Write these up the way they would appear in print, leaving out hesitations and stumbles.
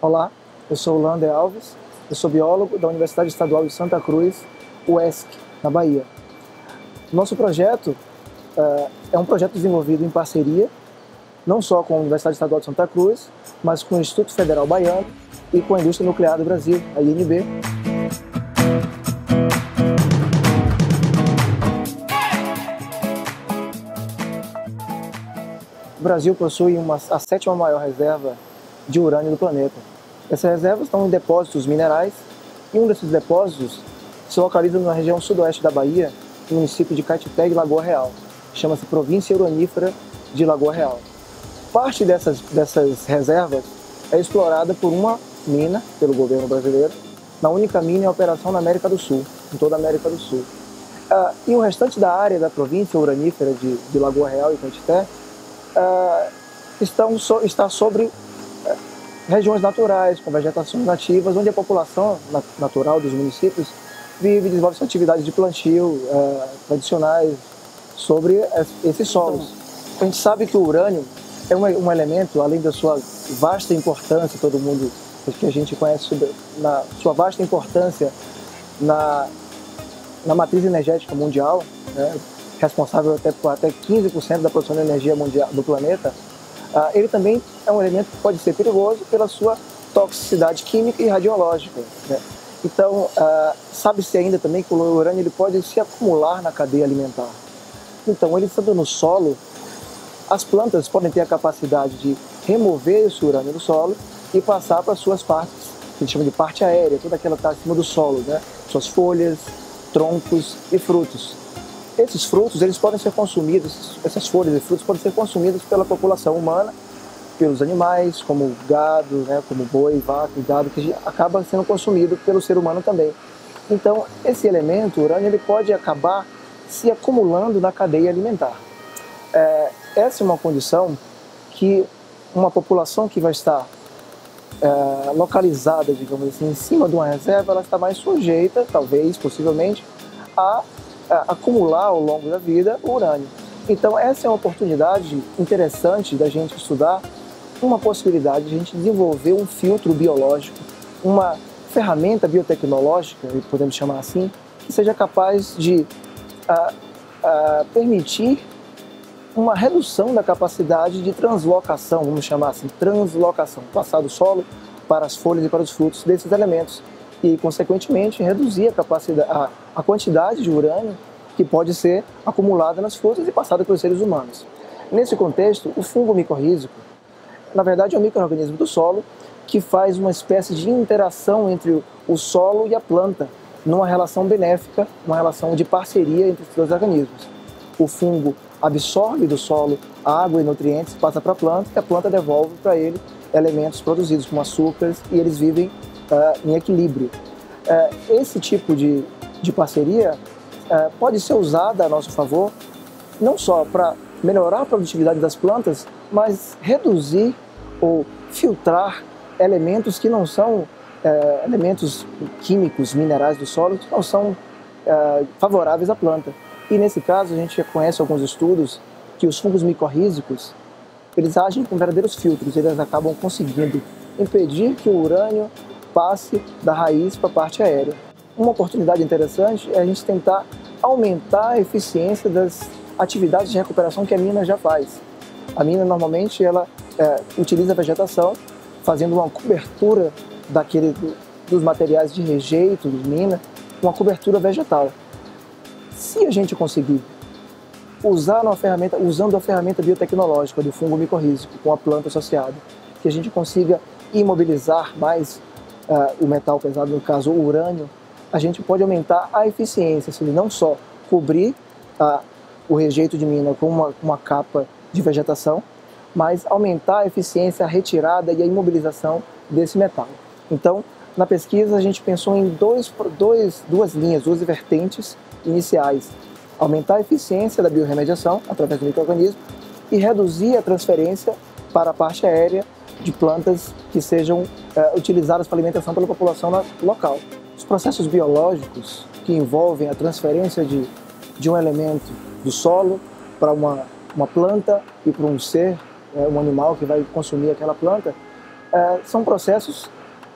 Olá, eu sou o Lander Alves, eu sou biólogo da Universidade Estadual de Santa Cruz, UESC, na Bahia. Nosso projeto é um projeto desenvolvido em parceria, não só com a Universidade Estadual de Santa Cruz, mas com o Instituto Federal Baiano e com a Indústria Nuclear do Brasil, a INB. O Brasil possui a sétima maior reserva de urânio do planeta. Essas reservas estão em depósitos minerais e um desses depósitos se localiza na região sudoeste da Bahia, no município de Caetité e Lagoa Real. Chama-se Província Uranífera de Lagoa Real. Parte dessas reservas é explorada por uma mina, pelo governo brasileiro, na única mina em operação na América do Sul, em toda a América do Sul. E o restante da área da província uranífera de Lagoa Real e Caetité está sobre regiões naturais, com vegetações nativas, onde a população natural dos municípios vive e desenvolve suas atividades de plantio tradicionais sobre esses solos. A gente sabe que o urânio é um elemento, além da sua vasta importância, todo mundo que a gente conhece, na sua vasta importância na matriz energética mundial, né, responsável por até 15% da produção de energia mundial do planeta, ele também é um elemento que pode ser perigoso pela sua toxicidade química e radiológica, né? Então, sabe-se ainda também que o urânio ele pode se acumular na cadeia alimentar. Então, ele estando no solo, as plantas podem ter a capacidade de remover esse urânio do solo e passar para as suas partes, que a gente chama de parte aérea, toda aquela que está acima do solo, né? Suas folhas, troncos e frutos. Esses frutos, eles podem ser consumidos, essas folhas e frutos podem ser consumidos pela população humana, pelos animais, como gado, né, como boi, vaca e gado, que acaba sendo consumido pelo ser humano também. Então, esse elemento, o urânio, ele pode acabar se acumulando na cadeia alimentar. Essa é uma condição que uma população que vai estar localizada, digamos assim, em cima de uma reserva, ela está mais sujeita, talvez, possivelmente, a acumular ao longo da vida o urânio. Então essa é uma oportunidade interessante da gente estudar uma possibilidade de a gente desenvolver um filtro biológico, uma ferramenta biotecnológica, podemos chamar assim, que seja capaz de permitir uma redução da capacidade de translocação, vamos chamar assim, translocação, passar do solo para as folhas e para os frutos desses elementos e, consequentemente, reduzir a quantidade de urânio que pode ser acumulada nas frutas e passada pelos seres humanos. Nesse contexto, o fungo micorrízico, na verdade, é um micro-organismo do solo que faz uma espécie de interação entre o solo e a planta, numa relação benéfica, uma relação de parceria entre os dois organismos. O fungo absorve do solo água e nutrientes, passa para a planta e a planta devolve para ele elementos produzidos como açúcares e eles vivem em equilíbrio. Esse tipo de parceria pode ser usada a nosso favor, não só para melhorar a produtividade das plantas, mas reduzir ou filtrar elementos que não são elementos químicos, minerais do solo, que não são favoráveis à planta. E nesse caso a gente já conhece alguns estudos que os fungos micorrízicos, eles agem como verdadeiros filtros, eles acabam conseguindo impedir que o urânio passe da raiz para a parte aérea. Uma oportunidade interessante é a gente tentar aumentar a eficiência das atividades de recuperação que a mina já faz. A mina normalmente ela utiliza a vegetação, fazendo uma cobertura dos materiais de rejeito de mina, uma cobertura vegetal. Se a gente conseguir usando a ferramenta biotecnológica do fungo micorrízico com a planta associada, que a gente consiga imobilizar mais o metal pesado, no caso o urânio, a gente pode aumentar a eficiência, se não só cobrir o rejeito de mina com uma capa de vegetação, mas aumentar a eficiência, a retirada e a imobilização desse metal. Então, na pesquisa, a gente pensou em duas linhas, duas vertentes iniciais. Aumentar a eficiência da biorremediação através do micro-organismo e reduzir a transferência para a parte aérea de plantas que sejam utilizadas para alimentação pela população local. Os processos biológicos que envolvem a transferência de um elemento do solo para uma planta e para um ser, um animal que vai consumir aquela planta, são processos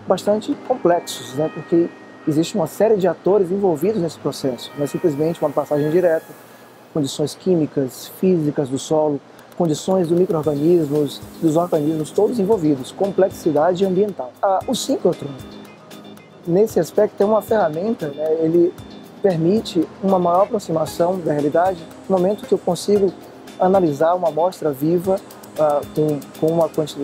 bastante complexos, né? Porque existe uma série de atores envolvidos nesse processo, não é simplesmente uma passagem direta, condições químicas, físicas do solo, condições dos micro-organismos, dos organismos todos envolvidos, complexidade ambiental. O síncrotron, nesse aspecto, é uma ferramenta, né? Ele permite uma maior aproximação da realidade no momento que eu consigo analisar uma amostra viva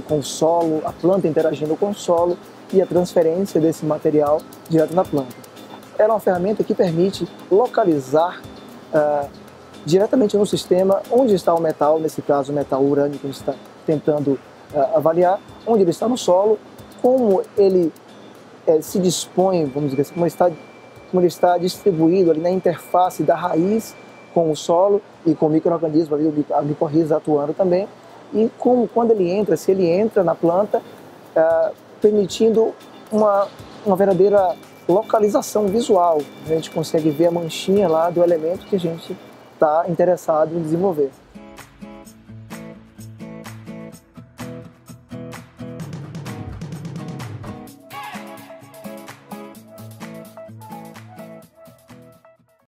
com o solo, a planta interagindo com o solo e a transferência desse material direto na planta. Ela é uma ferramenta que permite localizar diretamente no sistema onde está o metal, nesse caso o metal urânio que a gente está tentando avaliar, onde ele está no solo, como ele se dispõe, vamos dizer assim, como ele está distribuído ali na interface da raiz com o solo e com o micro-organismo, a micorriza atuando também, e como, quando ele entra, se ele entra na planta, permitindo uma verdadeira localização visual. A gente consegue ver a manchinha lá do elemento que a gente está interessado em desenvolver.